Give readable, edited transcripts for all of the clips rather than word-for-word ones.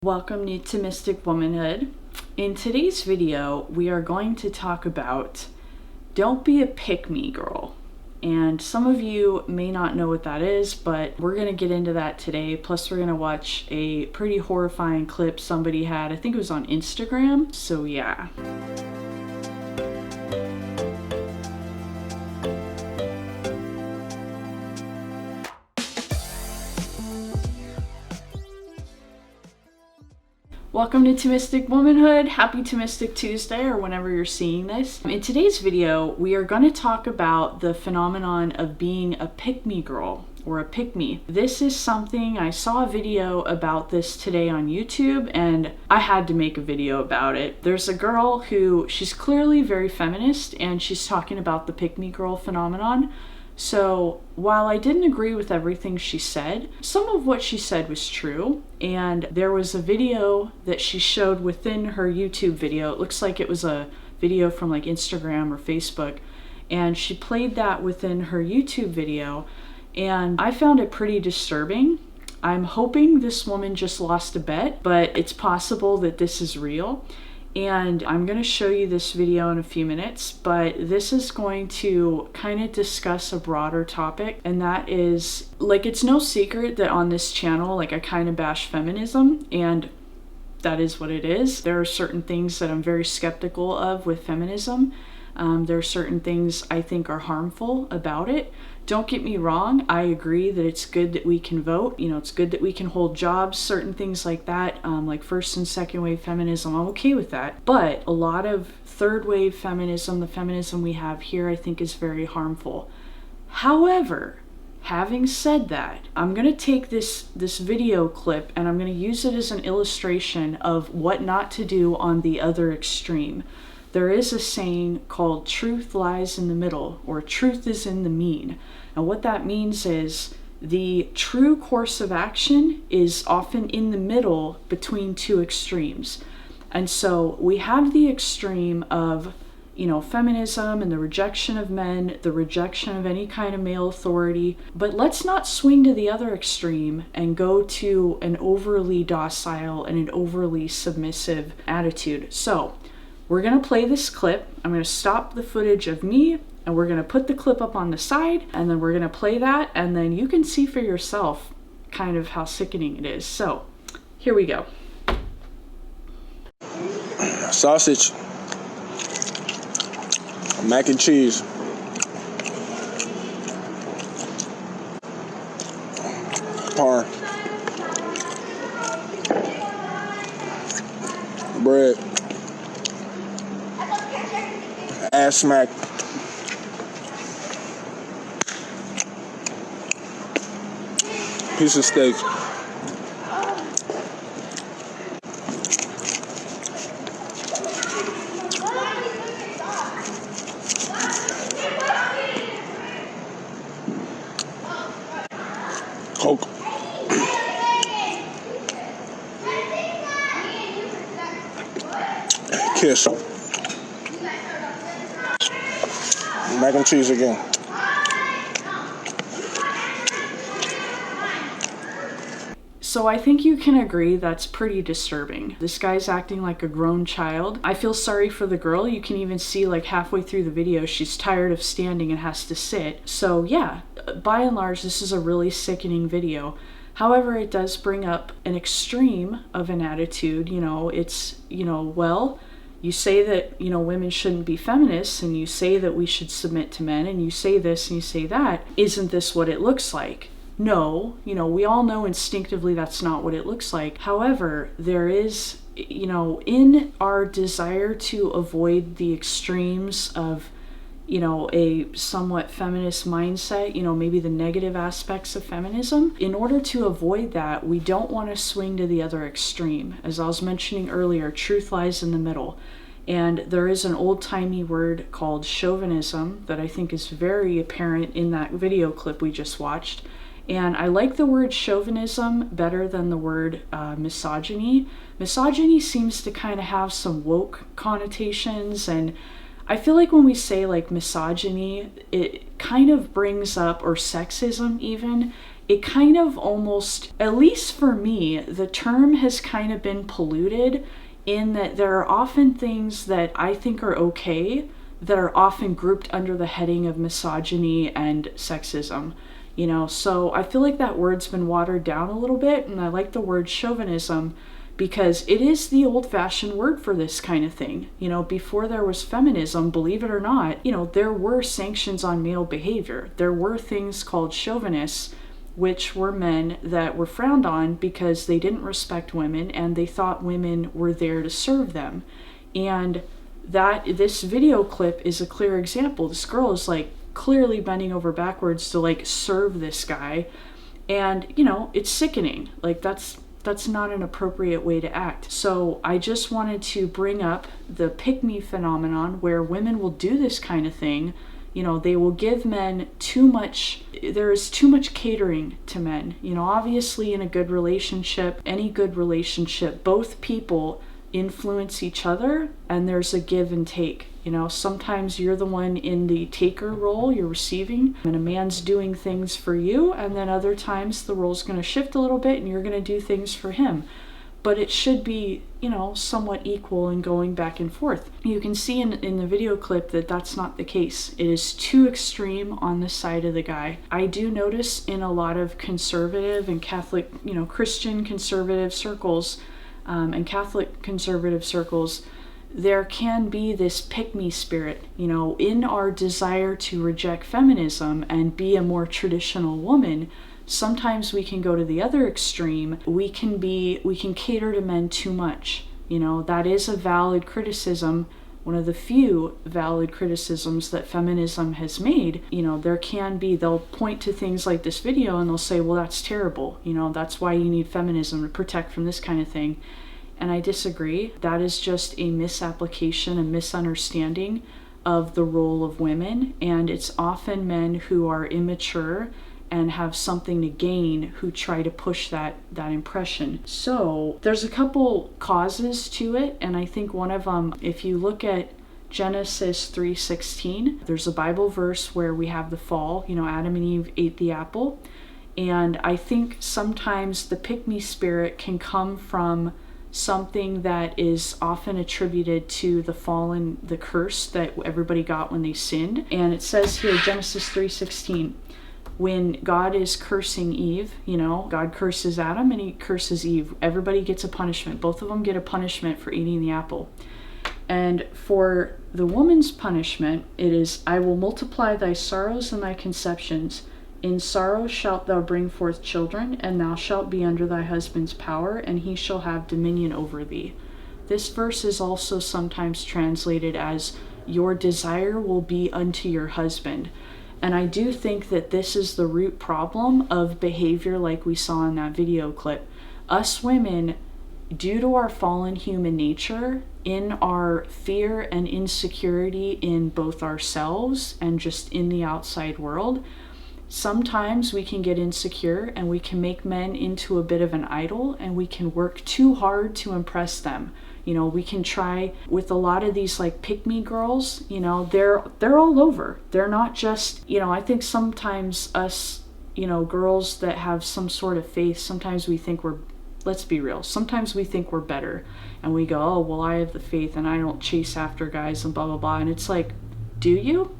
Welcome to Thomistic Womanhood. In today's video, we are going to talk about don't be a pick-me girl. And some of you may not know what that is, but we're going to get into that today. Plus, we're going to watch a pretty horrifying clip somebody had. I think it was on Instagram. So yeah. Welcome to Thomistic Womanhood. Happy Thomistic Tuesday, or whenever you're seeing this. In today's video, we are going to talk about the phenomenon of being a pick-me girl or a pick-me. This is something, I saw a video about this today on YouTube and I had to make a video about it. There's a girl who, she's clearly very feminist and she's talking about the pick-me girl phenomenon. So while I didn't agree with everything she said, some of what she said was true. And there was a video that she showed within her YouTube video. It looks like it was a video from like Instagram or Facebook. And she played that within her YouTube video. And I found it pretty disturbing. I'm hoping this woman just lost a bet, but it's possible that this is real. And I'm going to show you this video in a few minutes, but this is going to kind of discuss a broader topic, and that is, like, it's no secret that on this channel, like, I kind of bash feminism, and that is what it is. There are certain things that I'm very skeptical of with feminism. There are certain things I think are harmful about it. Don't get me wrong, I agree that it's good that we can vote. You know, it's good that we can hold jobs, certain things like that, like first and second wave feminism, I'm okay with that. But a lot of third wave feminism, the feminism we have here, I think is very harmful. However, having said that, I'm going to take this video clip and I'm going to use it as an illustration of what not to do on the other extreme. There is a saying called truth lies in the middle, or truth is in the mean. And what that means is the true course of action is often in the middle between two extremes. And so we have the extreme of, you know, feminism and the rejection of men, the rejection of any kind of male authority. But let's not swing to the other extreme and go to an overly docile and an overly submissive attitude. So we're going to play this clip. I'm going to stop the footage of me and we're going to put the clip up on the side and then we're going to play that and then you can see for yourself kind of how sickening it is. So here we go. Sausage, mac and cheese, parm, bread, ass smack, piece of steak, Coke, kiss, mac and cheese again. So I think you can agree that's pretty disturbing. This guy's acting like a grown child. I feel sorry for the girl. You can even see like halfway through the video, she's tired of standing and has to sit. So yeah, by and large, this is a really sickening video. However, it does bring up an extreme of an attitude. You know, it's, you know, well, you say that, you know, women shouldn't be feminists and you say that we should submit to men and you say this and you say that. Isn't this what it looks like? No, you know, we all know instinctively that's not what it looks like. However, there is, you know, in our desire to avoid the extremes of, you know, a somewhat feminist mindset, you know, maybe the negative aspects of feminism, in order to avoid that, we don't want to swing to the other extreme. As I was mentioning earlier, truth lies in the middle. And there is an old-timey word called chauvinism that I think is very apparent in that video clip we just watched. And I like the word chauvinism better than the word misogyny. Misogyny seems to kind of have some woke connotations, and I feel like when we say like misogyny, it kind of brings up, or sexism even, it kind of almost, at least for me, the term has kind of been polluted in that there are often things that I think are okay that are often grouped under the heading of misogyny and sexism. So I feel like that word's been watered down a little bit, and I like the word chauvinism because it is the old-fashioned word for this kind of thing. Before there was feminism, believe it or not, there were sanctions on male behavior. There were things called chauvinists, which were men that were frowned on because they didn't respect women and they thought women were there to serve them. And this video clip is a clear example. This girl is like clearly bending over backwards to like serve this guy, and it's sickening. Like that's not an appropriate way to act. So I just wanted to bring up the pick-me phenomenon where women will do this kind of thing. They will give men too much, there is too much catering to men. Obviously in a good relationship, any good relationship, both people influence each other and there's a give and take. Sometimes you're the one in the taker role, you're receiving, and a man's doing things for you, and then other times the role's going to shift a little bit and you're going to do things for him. But it should be, somewhat equal and going back and forth. You can see in the video clip that that's not the case. It is too extreme on the side of the guy. I do notice in a lot of conservative and Catholic, Christian conservative circles, and Catholic conservative circles, there can be this pick-me spirit, in our desire to reject feminism and be a more traditional woman. Sometimes we can go to the other extreme. We can cater to men too much. That is a valid criticism, one of the few valid criticisms that feminism has made. They'll point to things like this video and they'll say, well, that's terrible. That's why you need feminism, to protect from this kind of thing. And I disagree. That is just a misapplication, a misunderstanding of the role of women. And it's often men who are immature and have something to gain who try to push that impression. So there's a couple causes to it. And I think one of them, if you look at Genesis 3:16, there's a Bible verse where we have the fall, Adam and Eve ate the apple. And I think sometimes the pick-me spirit can come from something that is often attributed to the curse that everybody got when they sinned. And it says here, Genesis 3:16, when God is cursing Eve, God curses Adam and he curses Eve. Everybody gets a punishment. Both of them get a punishment for eating the apple. And for the woman's punishment, it is, I will multiply thy sorrows and thy conceptions. In sorrow shalt thou bring forth children, and thou shalt be under thy husband's power, and he shall have dominion over thee. This verse is also sometimes translated as, your desire will be unto your husband. And I do think that this is the root problem of behavior like we saw in that video clip. Us women, due to our fallen human nature, in our fear and insecurity in both ourselves and just in the outside world, sometimes we can get insecure and we can make men into a bit of an idol, and we can work too hard to impress them. We can try with a lot of these like pick-me girls, they're all over. They're not just, I think sometimes us, girls that have some sort of faith, sometimes we think let's be real, sometimes we think we're better and we go, oh, well, I have the faith and I don't chase after guys and blah, blah, blah. And it's like, do you?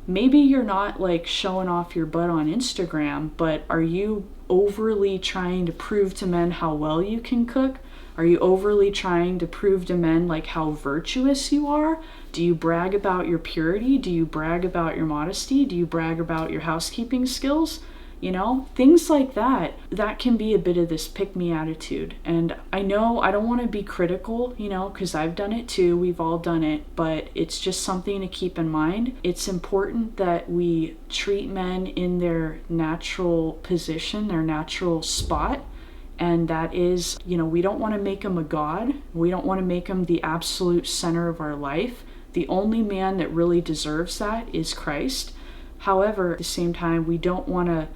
Maybe you're not like showing off your butt on Instagram, but are you overly trying to prove to men how well you can cook? Are you overly trying to prove to men like how virtuous you are? Do you brag about your purity? Do you brag about your modesty? Do you brag about your housekeeping skills? Things like that can be a bit of this pick-me attitude. And I know I don't want to be critical, because I've done it too. We've all done it, but it's just something to keep in mind. It's important that we treat men in their natural position, their natural spot. And that is, we don't want to make him a god. We don't want to make him the absolute center of our life. The only man that really deserves that is Christ. However, at the same time, we don't want to,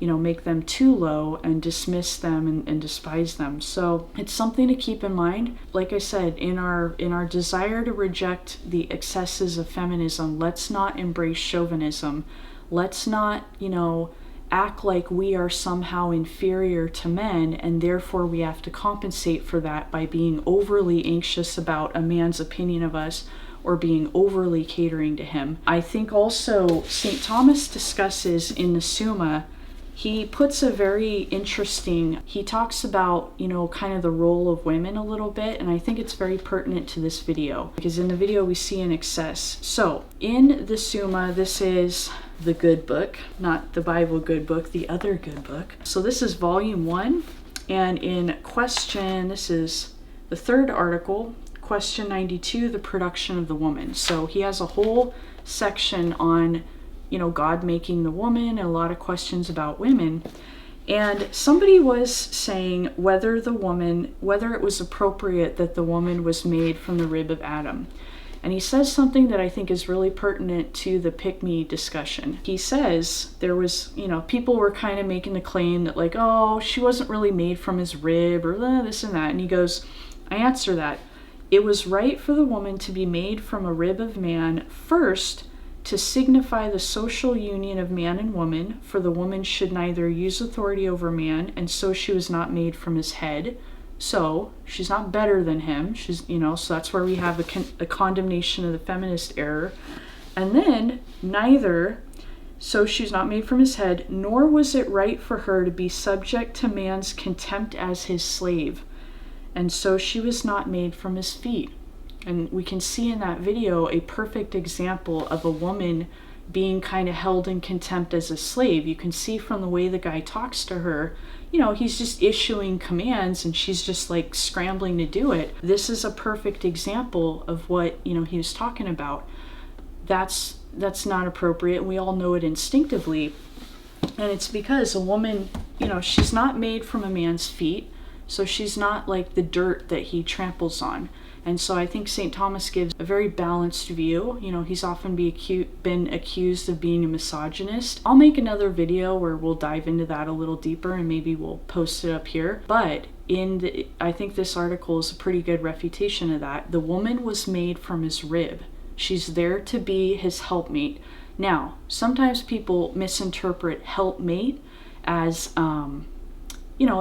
make them too low and dismiss them and despise them. So it's something to keep in mind. Like I said, in our desire to reject the excesses of feminism, let's not embrace chauvinism. Let's not, act like we are somehow inferior to men, and therefore we have to compensate for that by being overly anxious about a man's opinion of us or being overly catering to him. I think also St. Thomas discusses in the Summa, he puts a very interesting, he talks about, kind of the role of women a little bit, and I think it's very pertinent to this video, because in the video we see an excess. So, in the Summa, this is the good book, not the Bible good book, the other good book. So this is volume 1, and in question, this is the third article, question 92, the production of the woman. So he has a whole section on God making the woman, and a lot of questions about women. And somebody was saying whether it was appropriate that the woman was made from the rib of Adam. And he says something that I think is really pertinent to the pick-me discussion. He says there was, people were kind of making the claim that like, oh, she wasn't really made from his rib or this and that. And he goes, I answer that. It was right for the woman to be made from a rib of man first, to signify the social union of man and woman, for the woman should neither use authority over man, and so she was not made from his head. So she's not better than him. She's, so that's where we have a condemnation of the feminist error. And then so she's not made from his head, nor was it right for her to be subject to man's contempt as his slave. And so she was not made from his feet. And we can see in that video a perfect example of a woman being kind of held in contempt as a slave. You can see from the way the guy talks to her, he's just issuing commands and she's just like scrambling to do it. This is a perfect example of what, he was talking about. That's not appropriate. We all know it instinctively. And it's because a woman, she's not made from a man's feet. So she's not like the dirt that he tramples on. And so I think St. Thomas gives a very balanced view. He's often been accused of being a misogynist. I'll make another video where we'll dive into that a little deeper, and maybe we'll post it up here. But I think this article is a pretty good refutation of that. The woman was made from his rib. She's there to be his helpmate. Now, sometimes people misinterpret helpmate as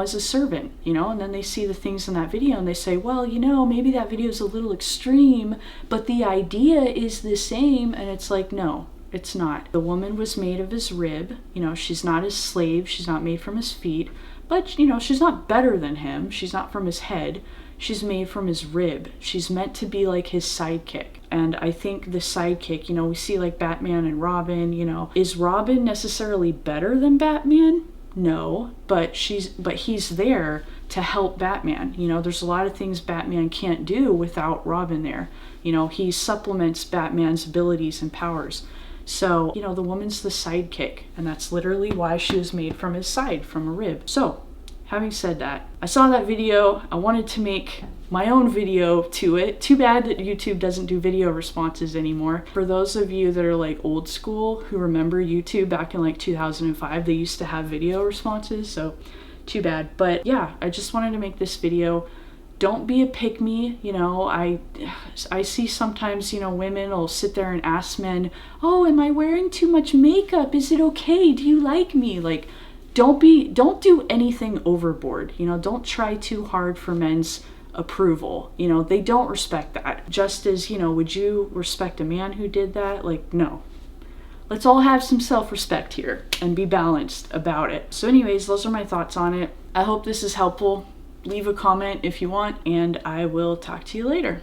as a servant, and then they see the things in that video and they say, well, maybe that video is a little extreme, but the idea is the same. And it's like, no, it's not. The woman was made of his rib. She's not his slave. She's not made from his feet, but she's not better than him. She's not from his head. She's made from his rib. She's meant to be like his sidekick. And I think the sidekick, we see like Batman and Robin, is Robin necessarily better than Batman? No, but he's there to help Batman. There's a lot of things Batman can't do without Robin there. He supplements Batman's abilities and powers. So, the woman's the sidekick, and that's literally why she was made from his side, from a rib. So, having said that, I saw that video. I wanted to make my own video to it. Too bad that YouTube doesn't do video responses anymore. For those of you that are like old school who remember YouTube back in like 2005, they used to have video responses, so too bad. But yeah, I just wanted to make this video. Don't be a pick-me. I see sometimes, women will sit there and ask men, oh, am I wearing too much makeup? Is it okay? Do you like me? Like, don't do anything overboard. Don't try too hard for men's approval. They don't respect that. Just as, would you respect a man who did that? Like, no. Let's all have some self-respect here and be balanced about it. So anyways, those are my thoughts on it. I hope this is helpful. Leave a comment if you want, and I will talk to you later.